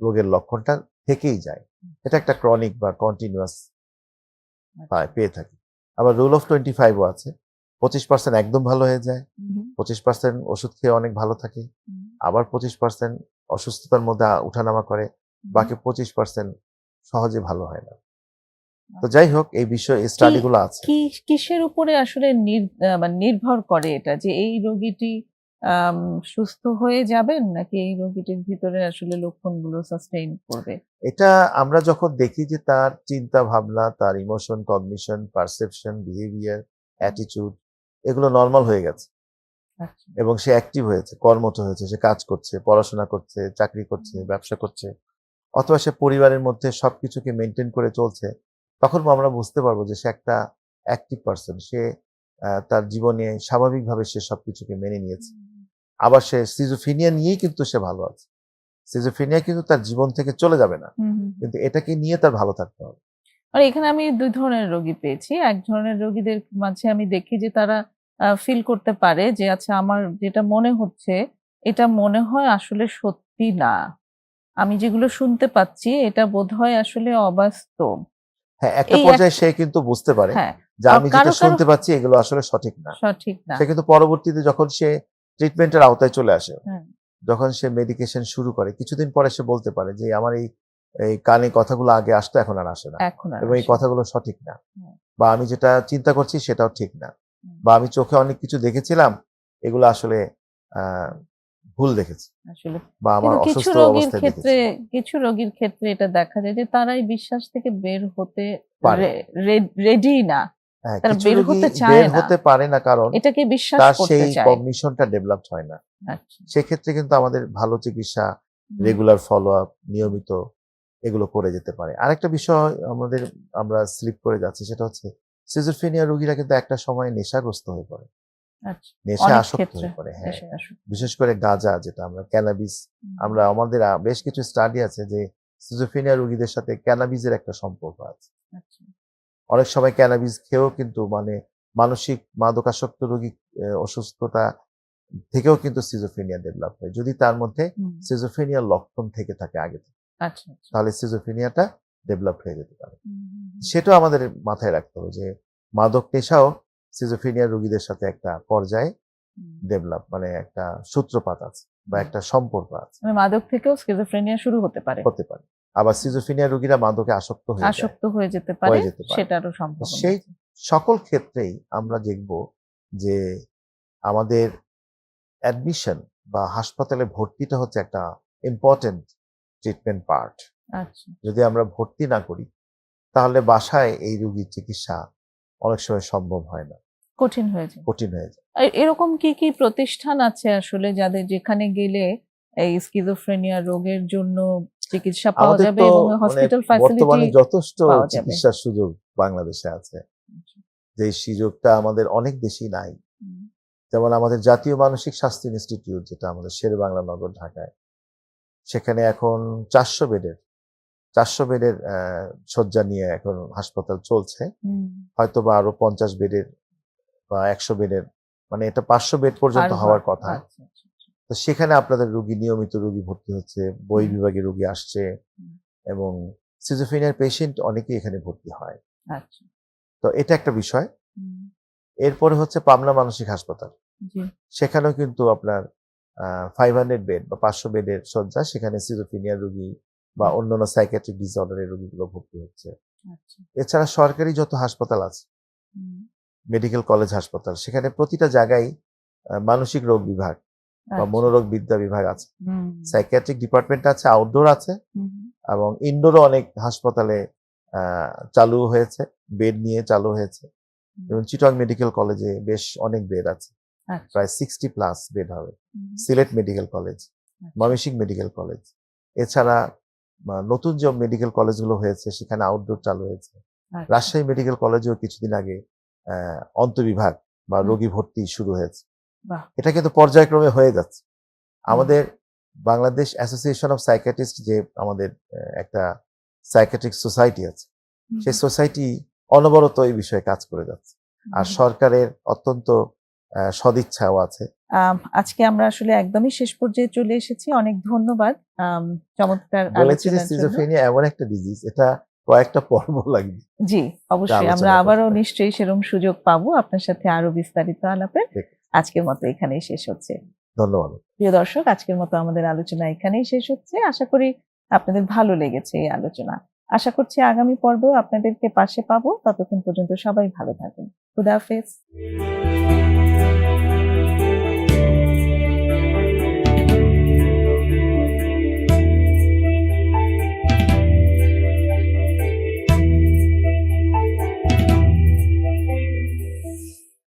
রোগের লক্ষণটা থেকেই যায়। এটা একটা ক্রনিক বা কন্টিনিউয়াস পেয়ে থাকি। আবার রুল অফ 25ও আছে, 25% একদম ভালো হয়ে যায়, 25% ওষুধ খেয়ে অনেক ভালো থাকে, আবার 25% অসুস্থতার মধ্যে উঠানামা করে, বাকি 25% সহজে ভালো হয় না। তো যাই হোক, এই বিষয়ে স্টাডিগুলো আছে। কিসের উপরে আসলে নির্ভর করে এটা যে এই রোগীটি সুস্থ হয়ে যাবেন, নাকি এই রোগীটির ভিতরে আসলে লক্ষণগুলো সাস্টেইন করবে? এটা আমরা যখন দেখি যে তার চিন্তা ভাবনা, তার emotion, cognition, perception, behaviour, attitude এগুলো নর্মাল হয়ে গেছে এবং সে অ্যাক্টিভ হয়েছে, কর্মঠ হয়েছে, সে কাজ করছে, পড়াশোনা করছে, চাকরি করছে, ব্যবসা করছে, অথবা সে পরিবারের মধ্যে সবকিছুকে মেনটেন করে চলছে, তখন আমরা বুঝতে পারবো যে সে একটা অ্যাক্টিভ পারসন, সে তার জীবনে স্বাভাবিকভাবে সে সবকিছুকে মেনে নিয়েছে। আবার সে সিজোফ্রেনিয়া নিয়েই কিন্তু সে ভালো আছে, সিজোফ্রেনিয়া কিন্তু তার জীবন থেকে চলে যাবে না, কিন্তু এটাকে নিয়ে তার ভালো থাকতে হবে। আর এখানে আমি দুই ধরনের রোগী পেয়েছি। এক ধরনের রোগীদের মাঝে আমি দেখি যে তারা ফিল করতে পারে যে আচ্ছা, আমার যেটা মনে হচ্ছে এটা মনে হয় আসলে সত্যি না। আমি যেগুলো শুনতে পাচ্ছি এটা বোধহয় আসলে অবাস্তব। হ্যাঁ, একটা এই পর্যায়ে সে কিন্তু বুঝতে পারে হ্যাঁ, যে আমি কারো যেটা কারো শুনতে পাচ্ছি এগুলো আসলে সঠিক না। সঠিক না। সে কিন্তু পরবর্তীতে যখন সে ট্রিটমেন্টের আওতায় চলে আসে, হ্যাঁ, যখন সে মেডিকেশন শুরু করে, কিছুদিন পরে সে বলতে পারে যে আমার এই কানে কথাগুলো আগে আসতো এখন আর আসে না। এখন আর এবং এই আসে না। কথাগুলো সঠিক না। হুম, বা আমি যেটা চিন্তা করছি সেটাও ঠিক না। হুম, বা আমি চোখে অনেক কিছু দেখেছিলাম, এগুলো আসলে আ ভুল দেখেছি আসলে বা আমার কিন্তু অসুস্থ অবস্থায় দেখেছি। কিছু রোগীর ক্ষেত্রে এটা দেখা যায় যে তারা এই বিশ্বাস থেকে বের হতে পারে। রেডি না। হ্যাঁ, তারা কিছু বের রোগী হতে বের চায় না। হতে পারে না কারণ এটাকে বিশ্বাস তার করতে সেই চায়। কগনিশনটা ডেভেলপড হয় না। আচ্ছা। সেক্ষেত্রে কিন্তু আমাদের ভালো চিকিৎসা, হুম, রেগুলার ফলো আপ, নিয়মিত এগুলো করে যেতে পারে। আরেকটা বিষয় আমরা স্লিপ করে যাচ্ছি সেটা হচ্ছে সিজোফ্রেনিয়া রোগীরা কিন্তু একটা সময় নেশাগ্রস্ত হয়ে পড়ে। আচ্ছা। নেশায় অনেক আসক্ত ক্ষেত্রে হয়ে পড়ে, হ্যাঁ। নেশায় আসক্ত। বিশেষ করে গাঁজা যেটা আমরা ক্যানাবিস, হুম, আমরা আমাদের বেশ কিছু স্টাডি আছে যে সিজোফ্রেনিয়া রোগীদের সাথে ক্যানাবিসের একটা সম্পর্ক আছে। আচ্ছা। অনেক সময় ক্যানাবিস খেয়েও কিন্তু মানে মানসিক মাদকাসক্ত রোগী অসুস্থতা থেকেও কিন্তু সিজোফ্রেনিয়া ডেভেলপ হয়। যদি তার মধ্যে হুম, সিজোফ্রেনিয়ার লক্ষণ থেকে থাকে আগে থেকে, আচ্ছা, আচ্ছা। তাহলে সিজোফ্রেনিয়াটা ডেভেলপ হয়ে যেতে পারে। হুম, হুম, হুম, সেটাও আমাদের মাথায় রাখতে হবে যে মাদক নেশাও সিজোফ্রেনিয়া রোগীদের সাথে একটা পর্যায়ে হুম, ডেভেলপ মানে একটা সূত্রপাত আছে বা হুম। একটা সম্পর্ক আছে, মানে মাদক থেকেও স্কিজোফ্রেনিয়া শুরু হতে পারে। হতে পারে। আবার সিজোফ্রেনিয়া রোগীরা মাদকে আসক্ত হয়ে যায়, আসক্ত হয়ে যেতে পারে, হয়ে যেতে পারে। সেটারও তো সম্ভাবনা সেই আছে। সকল ক্ষেত্রেই আমরা দেখব যে আমাদের অ্যাডমিশন বা হাসপাতালে ভর্তিটা হচ্ছে একটা ইম্পোর্টেন্ট ট্রিটমেন্ট পার্ট। আচ্ছা, যদি আমরা ভর্তি না করি তাহলে বাসায় এই রোগীর চিকিৎসা অনেক সময় সম্ভব হয় না, কঠিন হয়ে যায়। কঠিন হয়ে যায়। এরকম কি প্রতিষ্ঠান আছে আসলে যাদের যেখানে গেলে এই স্কিজোফ্রেনিয়া রোগের জন্য চিকিৎসা পাওয়া আমাদের যাবে তো এবং মানে হসপিটাল ফ্যাসিলিটি বর্তমানে যথেষ্ট পাওয়া যাবে? চিকিৎসার সুযোগ বাংলাদেশে আছে। আচ্ছা। যে সুযোগটা আমাদের অনেক বেশি নাই। হুম, যেমন আমাদের জাতীয় মানসিক স্বাস্থ্য ইনস্টিটিউট যেটা আমাদের শেরেবাংলা নগর ঢাকায়, সেখানে এখন ৪০০ বেডের শয্যা নিয়ে এখন হাসপাতাল চলছে। হুম। হয়তোবা আরো ৫০ বেডের বা ১০০ বেডের, মানে এটা ৫০০ বেড পর্যন্ত আরো হওয়ার কথা। আচ্ছা, আচ্ছা, আচ্ছা। তো সেখানে আপনাদের নিয়মিত রোগী ভর্তি হচ্ছে, হুম, বহির্বিভাগে রোগী আসছে হুম, এবং সিজোফ্রেনিয়ার পেশেন্ট অনেকেই এখানে ভর্তি হয়। আচ্ছা। তো এটা একটা বিষয়। হুম, এরপরে হচ্ছে পাবনা মানসিক হাসপাতাল। জি, সেখানেও কিন্তু আপনার 500 বেড বা ৫০০ বেডের শয্যা, সেখানে সিজোফ্রেনিয়া রোগী বা হুম, অন্যান্য সাইকিয়াট্রিক ডিসঅর্ডার এর রোগীগুলো ভর্তি হচ্ছে। আচ্ছা। এছাড়া সরকারি যত হাসপাতাল আছে, হুম, মেডিকেল কলেজ হাসপাতাল, সেখানে প্রতিটা জায়গায় মানসিক রোগ বিভাগ বা আচ্ছা। মনোরোগ বিদ্যা বিভাগ আছে। হুম, সাইকিয়াট্রিক ডিপার্টমেন্ট আছে, আউটডোর আছে হুম, এবং ইনডোরও অনেক হাসপাতালে আ চালু হয়েছে, বেড নিয়ে চালু হয়েছে। হুম, এবং চিটং মেডিকেল কলেজে বেশ অনেক বেড আছে। আচ্ছা। প্রায় 60 প্লাস বেড হবে। হুম, সিলেট মেডিকেল কলেজ, আচ্ছা, ময়মনসিংহ মেডিকেল কলেজ। এছাড়া নতুন যে মেডিকেল কলেজগুলো হয়েছে সেখানে আউটডোর চালু হয়েছে। আচ্ছা। রাজশাহী মেডিকেল কলেজেও কিছুদিন আগে অ্যা অন্তঃবিভাগ বা হুম, রোগী ভর্তি শুরু হয়েছে। বাহ! এটা কিন্তু পর্যায়ক্রমে হয়ে যাচ্ছে। হুম, আমাদের বাংলাদেশ অ্যাসোসিয়েশন অফ সাইকিয়াট্রিস্ট যে আমাদের একটা সাইকিয়াট্রিক সোসাইটি আছে। হুম, সেই সোসাইটি অনবরত এই বিষয়ে কাজ করে যাচ্ছে। আর হুম। সরকারের অত্যন্ত সদিচ্ছাও আছে। আজকে আমরা আসলে একদমই শেষ পর্যায়ে চলে এসেছি। অনেক ধন্যবাদ আম চমৎকার বলেছি যে আলোচনার জন্য। সিজোফ্রেনিয়া এমন একটা ডিজিজ, এটা কয়েকটা পর্ব লাগবে জি, এটা অবশ্যই আমরা আলোচনা আবারও করতে। নিশ্চয়ই সেরকম সুযোগ পাবো আপনার সাথে আরো বিস্তারিত আলাপের। ঠিক। আজকের মতো এখানেই শেষ হচ্ছে। ধন্যবাদ। প্রিয় দর্শক, আজকের মতো আমাদের আলোচনা এখানেই শেষ হচ্ছে। আশা করি আপনাদের ভালো লেগেছে এই আলোচনা। আশা করছি আগামী পর্বেও আপনাদেরকে পাশে পাবো। ততক্ষণ পর্যন্ত সবাই ভালো থাকুন। খুদা হাফেজ।